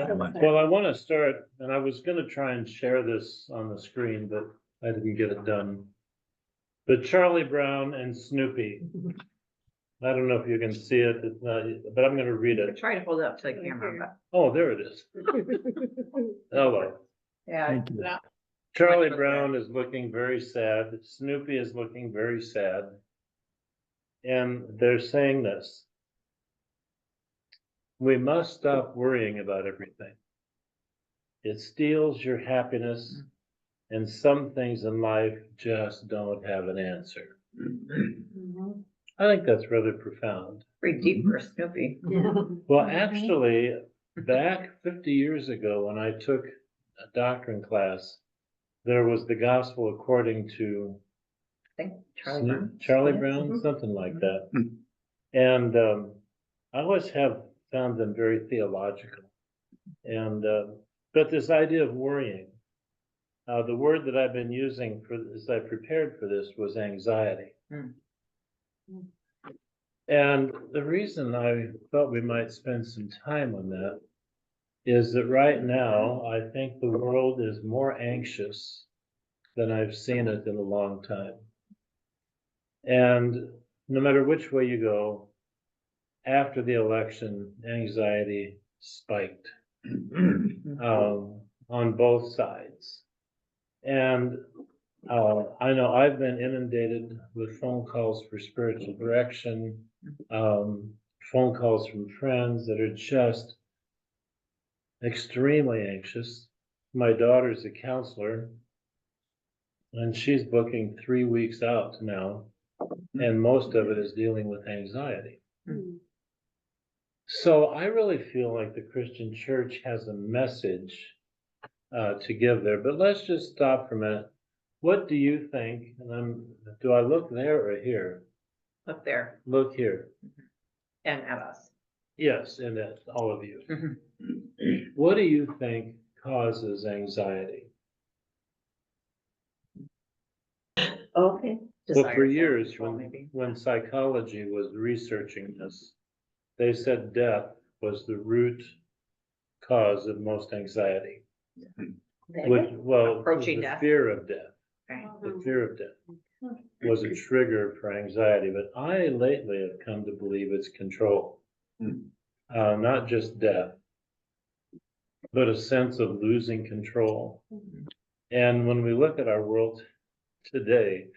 Well, I want to start, and I was going to try and share this on the screen, but I didn't get it done. But Charlie Brown and Snoopy. I don't know if you can see it, it's not, but I'm going to read it. Try to hold it up to the camera, but Oh, there it is. Oh, well. yeah. Thank you. that- Charlie Brown is looking very sad. Snoopy is looking very sad. And they're saying this: we must stop worrying about everything. It steals your happiness, and some things in life just don't have an answer. I think that's rather profound. Pretty deep for Snoopy. Well, actually, back 50 years ago, when I took a doctrine class, there was the gospel according to I think Charlie Brown. Charlie Brown, something like that. And I always have found them very theological. And but this idea of worrying, the word that I've been using for as I prepared for this was anxiety. And the reason I thought we might spend some time on that is that right now, I think the world is more anxious than I've seen it in a long time. And no matter which way you go, after the election, anxiety spiked on both sides. And I know I've been inundated with phone calls for spiritual direction, phone calls from friends that are just extremely anxious. My daughter's a counselor, and she's booking 3 weeks out now, and most of it is dealing with anxiety. So I really feel like the Christian church has a message to give there, but let's just stop for a minute. What do you think? And do I look there or here? Up there Look here. and at us. Yes, and at all of you. What do you think causes anxiety? Okay. Well, for years, when psychology was researching this, they said death was the root cause of most anxiety. Which, well, Approaching the death. fear of death. Okay. The fear of death was a trigger for anxiety, but I lately have come to believe it's control. Not just death, but a sense of losing control. And when we look at our world today,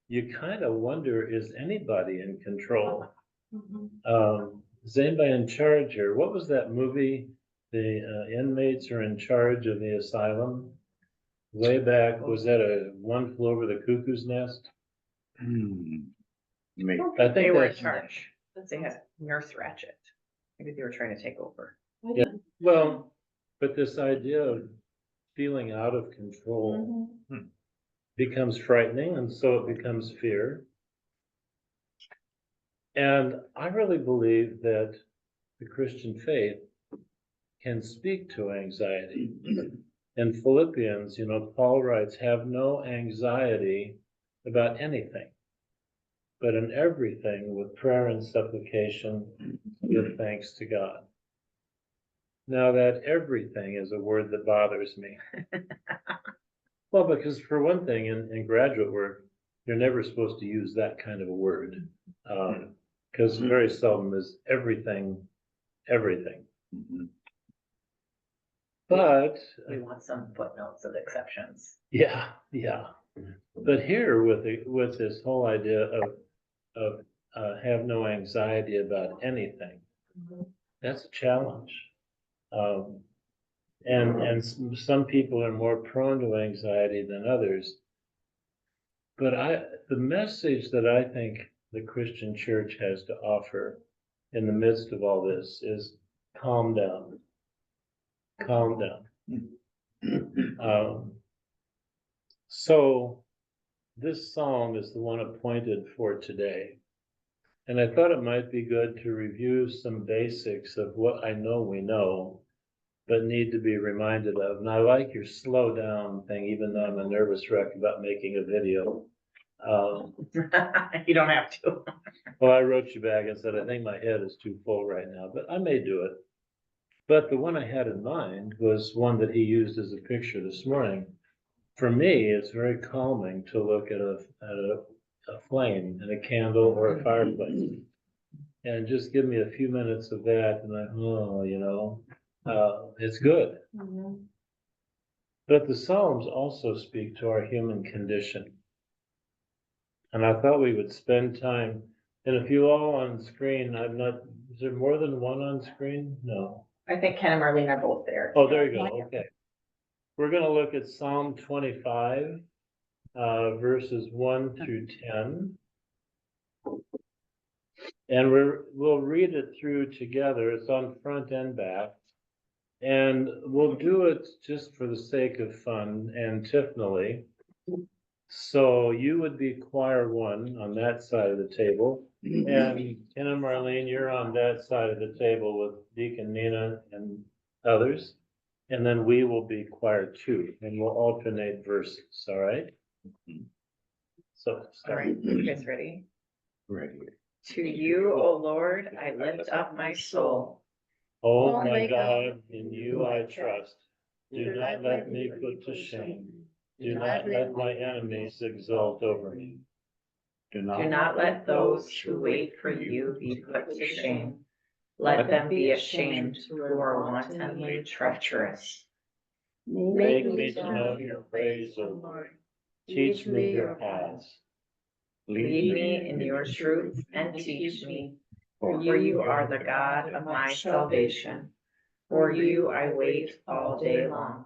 you kind of wonder, is anybody in control? Is anybody in charge here? What was that movie? The inmates are in charge of the asylum. Way back, was that a One Flew Over the Cuckoo's Nest? I think They were in that's charge. They had Nurse Ratchet. Maybe they were trying to take over. Yeah. Well, but this idea of feeling out of control becomes frightening, and so it becomes fear. And I really believe that the Christian faith can speak to anxiety. In Philippians, Paul writes, have no anxiety about anything, but in everything with prayer and supplication, give thanks to God. Now that everything is a word that bothers me. Well, because for one thing, in graduate work, you're never supposed to use that kind of a word, because very seldom is everything. But We want some footnotes of exceptions. yeah. But here with this whole idea of have no anxiety about anything, that's a challenge. And some people are more prone to anxiety than others. But the message that I think the Christian church has to offer in the midst of all this is calm down. Calm down. So this psalm is the one appointed for today. And I thought it might be good to review some basics of what I know we know, but need to be reminded of. And I like your slow down thing, even though I'm a nervous wreck about making a video. You don't have to. Well, I wrote you back and said, I think my head is too full right now, but I may do it. But the one I had in mind was one that he used as a picture this morning. For me, it's very calming to look at a flame and a candle or a fireplace. And just give me a few minutes of that and it's good. But the Psalms also speak to our human condition. And I thought we would spend time, and if you all on screen, is there more than one on screen? No. I think Ken and Marlene are both there. Oh, there you go, okay. We're gonna look at Psalm 25, verses 1 through 10. And we'll read it through together. It's on front and back. And we'll do it just for the sake of fun, antiphonally. So you would be choir one on that side of the table. And Ken and Marlene, you're on that side of the table with Deacon Nina and others. And then we will be choir two, and we'll alternate verses, all right? So, All right, you guys ready? Ready. To you, O Lord, I lift up my soul. oh my God, in you I trust. Do not let me put to shame. Do not let my enemies exult over me. Do not let those who wait for you be put to shame. Let them be ashamed who are wantonly treacherous. Make me to know your praise, O Lord. Teach me your paths. Lead me in your truth and teach me, for you are the God of my salvation. For you I wait all day long.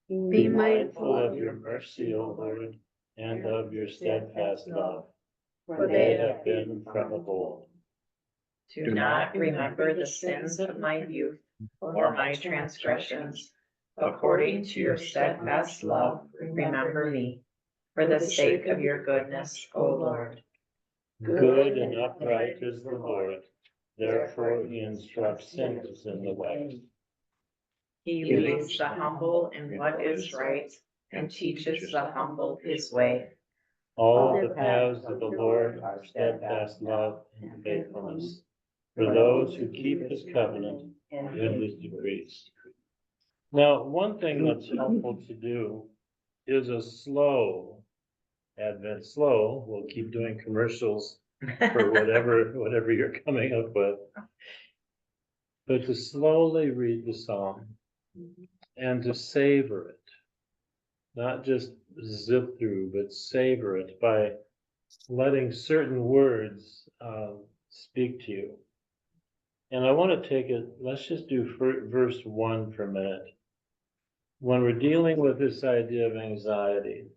Be mindful of your mercy, O Lord, and of your steadfast love, for they have been from of old. Do not remember the sins of my youth or my transgressions. According to your steadfast love, remember me, for the sake of your goodness, O Lord. Good and upright is the Lord, therefore he instructs sinners in the way. He leads the humble in what is right and teaches the humble his way. All the paths of the Lord are steadfast love and faithfulness for those who keep his covenant and his decrees. Now, one thing that's helpful to do is a slow Advent. Slow, we'll keep doing commercials for whatever you're coming up with. But to slowly read the psalm and to savor it, not just zip through, but savor it by letting certain words speak to you. And I want to take it, let's just do verse 1 for a minute. When we're dealing with this idea of anxiety,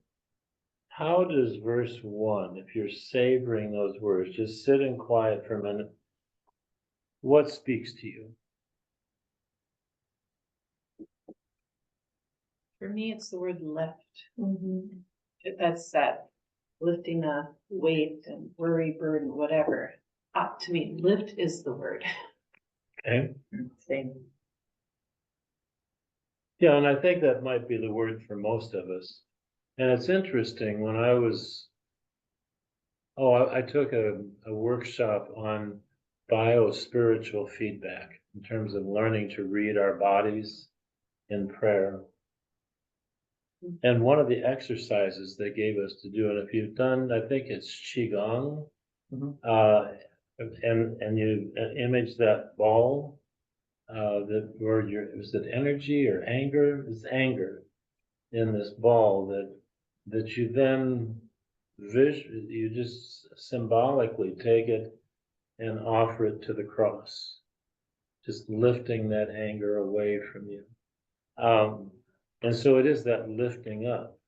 how does verse 1, if you're savoring those words, just sit in quiet for a minute, what speaks to you? For me, it's the word lift. That's that lifting a weight and worry, burden, whatever. To me, lift is the word. Okay. Same. Yeah, and I think that might be the word for most of us. And it's interesting, when I took a workshop on bio-spiritual feedback in terms of learning to read our bodies in prayer. And one of the exercises they gave us to do, and if you've done, I think it's Qigong, and you image that ball, was it energy or anger? It's anger in this ball that you then you just symbolically take it and offer it to the cross, just lifting that anger away from you. And so it is that lifting up,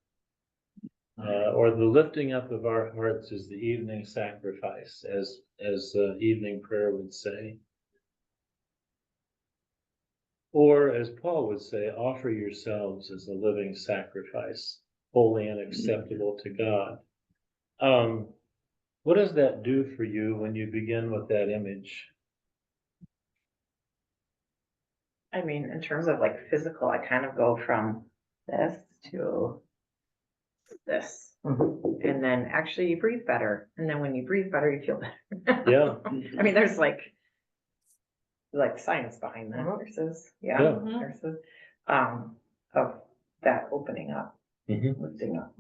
or the lifting up of our hearts is the evening sacrifice, as evening prayer would say. Or as Paul would say, offer yourselves as a living sacrifice, holy and acceptable to God. What does that do for you when you begin with that image? I mean, in terms of like physical, I kind of go from this to this. And then actually you breathe better. And then when you breathe better, you feel better. Yeah. I mean, there's like like science behind that versus, Yeah. versus, of that opening up, Mhm. lifting up.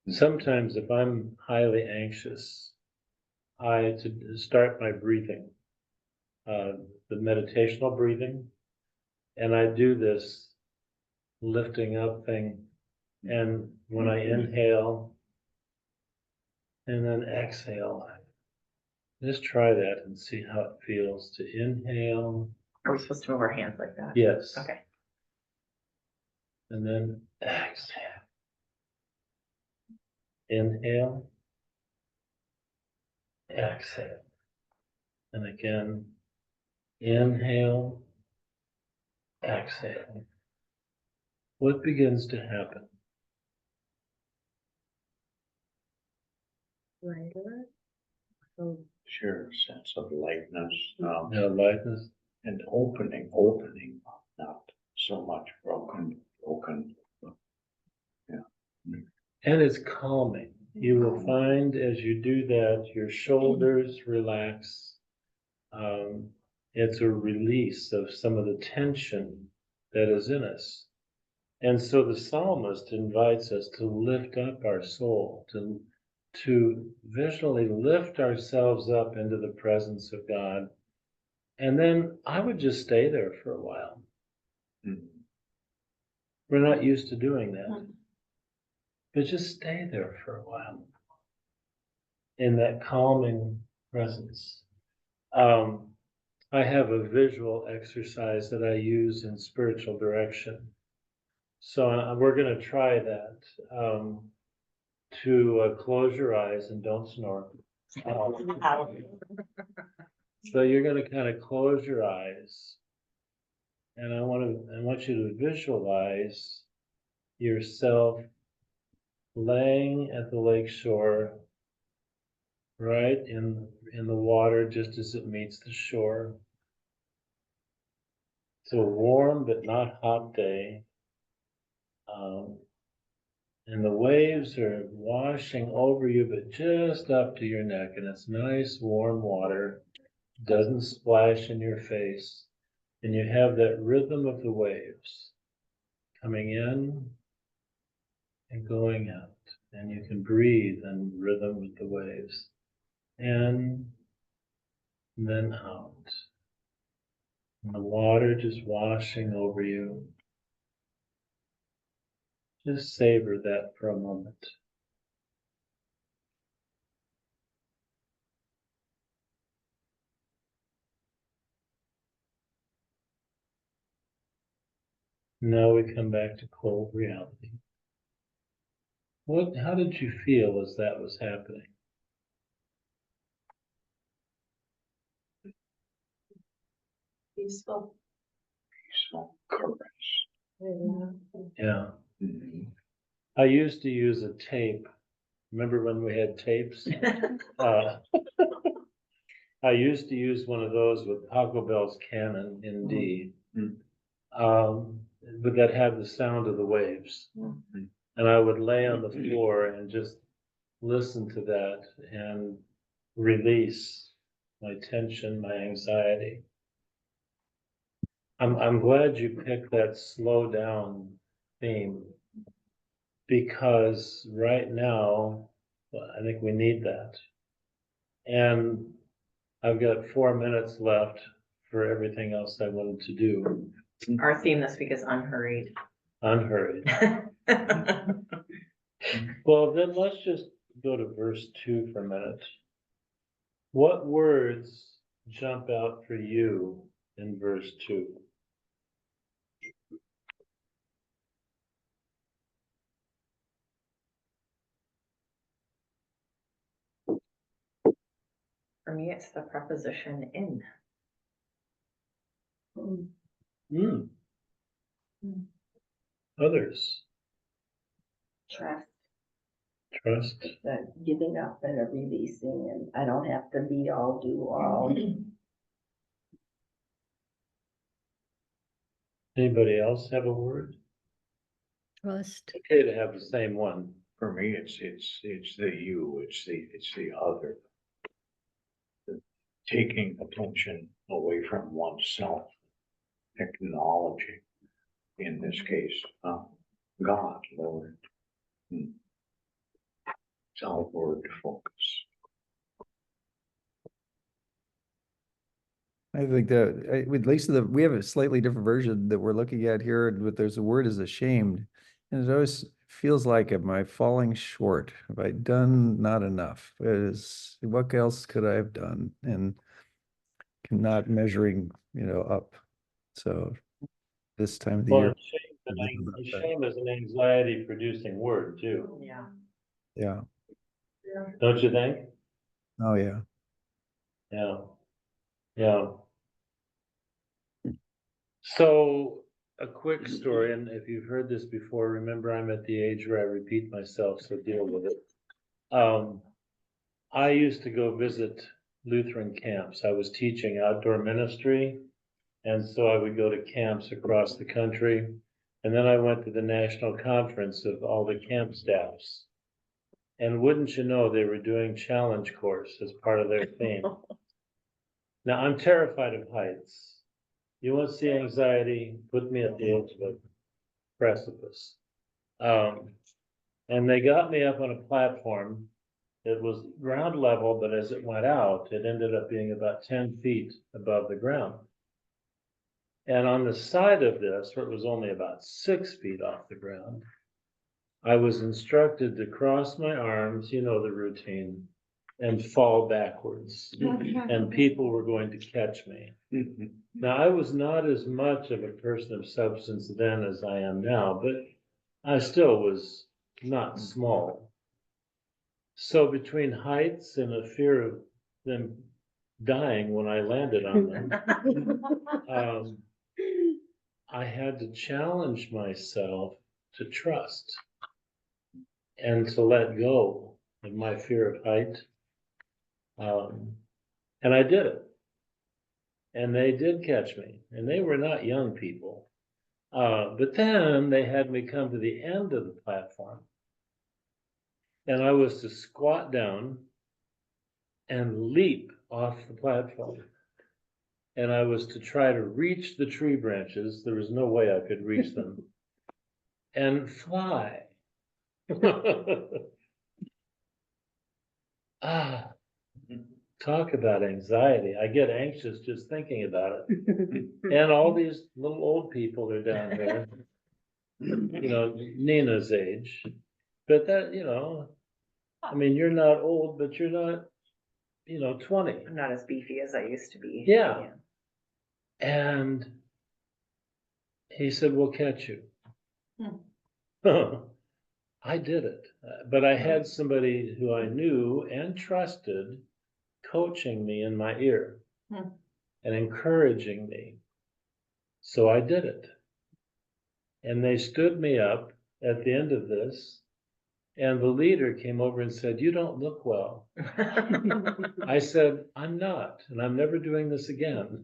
Sometimes if I'm highly anxious, to start my breathing, the meditational breathing, and I do this lifting up thing. And when I inhale and then exhale, just try that and see how it feels to inhale. Are we supposed to move our hands like that? Yes. Okay. And then exhale. Inhale. Exhale. And again, inhale. Exhale. What begins to happen? Lighter. Sure, sense of lightness, Lightness. and opening, not so much broken. And it's calming. You will find as you do that, your shoulders relax. It's a release of some of the tension that is in us. And so the psalmist invites us to lift up our soul, to visually lift ourselves up into the presence of God. And then I would just stay there for a while. Mhm. We're not used to doing that. But just stay there for a while in that calming presence. I have a visual exercise that I use in spiritual direction. So we're going to try that. To close your eyes and don't snore. So you're going to kind of close your eyes, and I want you to visualize yourself laying at the lake shore, right in the water, just as it meets the shore. It's a warm but not hot day. And the waves are washing over you, but just up to your neck, and it's nice warm water, doesn't splash in your face, and you have that rhythm of the waves coming in and going out, and you can breathe in rhythm with the waves, in and then out, and the water just washing over you. Just savor that for a moment. Now we come back to cold reality. How did you feel as that was happening? Peaceful. Caress. Yeah. Mhm. I used to use a tape. Remember when we had tapes? I used to use one of those with Taco Bell's Canon in D. But that had the sound of the waves. And I would lay on the floor and just listen to that and release my tension, my anxiety. I'm glad you picked that slow down theme, because right now, I think we need that. And I've got 4 minutes left for everything else I wanted to do. Our theme this week is unhurried. Unhurried. Well, then let's just go to verse 2 for a minute. What words jump out for you in verse 2? For me, it's the preposition in. Others. Trust, Trust. the giving up and a releasing, and I don't have to be all, do all. Anybody else have a word? Trust. Okay to have the same one. For me, it's the you, it's the other. taking attention away from oneself, acknowledging, in this case, God, Lord. It's outward focus. I think that, at least we have a slightly different version that we're looking at here, but there's a word is ashamed. And it always feels like, am I falling short? Have I done not enough? What else could I have done? And not measuring, up. So this time of the Well, year. shame is an anxiety producing word too, Yeah. Yeah. don't you think? Oh, yeah. Yeah. Yeah. So a quick story, and if you've heard this before, remember I'm at the age where I repeat myself, so deal with it. I used to go visit Lutheran camps. I was teaching outdoor ministry, and so I would go to camps across the country. And then I went to the national conference of all the camp staffs. And wouldn't you know, they were doing challenge course as part of their theme. Now, I'm terrified of heights. You want to see anxiety, put me at the edge of a precipice. And they got me up on a platform. It was ground level, but as it went out, it ended up being about 10 feet above the ground. And on the side of this, where it was only about 6 feet off the ground, I was instructed to cross my arms, you know the routine, and fall backwards. And people were going to catch me. Now, I was not as much of a person of substance then as I am now, but I still was not small. So between heights and a fear of them dying when I landed on them, I had to challenge myself to trust and to let go of my fear of height. And I did it. And they did catch me, and they were not young people. But then they had me come to the end of the platform, and I was to squat down and leap off the platform. And I was to try to reach the tree branches. There was no way I could reach them. And fly. Talk about anxiety. I get anxious just thinking about it. And all these little old people are down there, Nina's age. But that, I mean, you're not old, but you're not, 20. I'm not as beefy as I used to be. Yeah. And he said, we'll catch you. I did it. But I had somebody who I knew and trusted coaching me in my ear and encouraging me. So I did it. And they stood me up at the end of this, and the leader came over and said, you don't look well. I said, I'm not, and I'm never doing this again.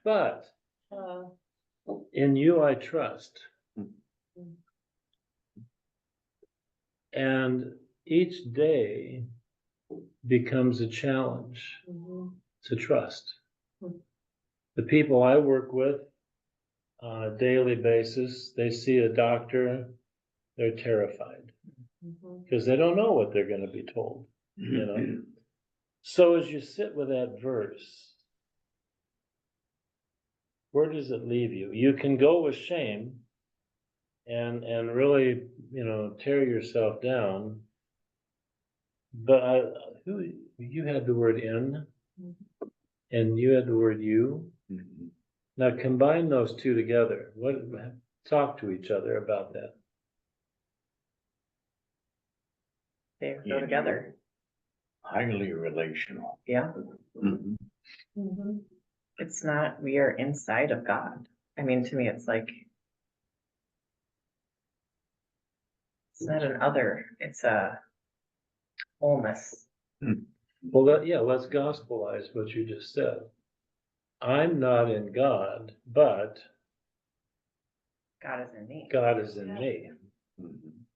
But in you I trust. And each day becomes a challenge to trust. The people I work with on a daily basis, they see a doctor, they're terrified because they don't know what they're going to be told, So as you sit with that verse, where does it leave you? You can go with shame and really, tear yourself down. But you had the word in, and you had the word you. Now combine those two together. Talk to each other about that. They go together. Highly relational. Yeah. It's not, we are inside of God. I mean, to me, it's like, it's not an other, it's a wholeness. Well, let's gospelize what you just said. I'm not in God, but God is in me. God is in me.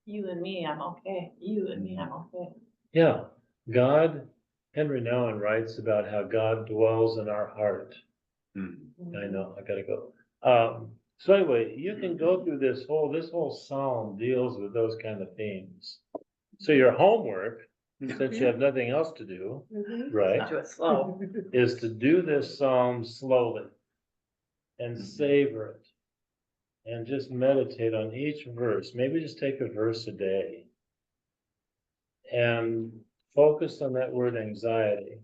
You and me, I'm okay. You and me, I'm okay. Yeah, God Henry Nouwen writes about how God dwells in our heart. Hmm. I know, I gotta go. So anyway, you can go through this whole psalm deals with those kind of themes. So your homework, since you have nothing else to do, right, Do it slow. is to do this psalm slowly and savor it. And just meditate on each verse. Maybe just take a verse a day. And focus on that word anxiety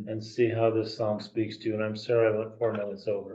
and see how this psalm speaks to you. And I'm sorry I went 4 minutes over.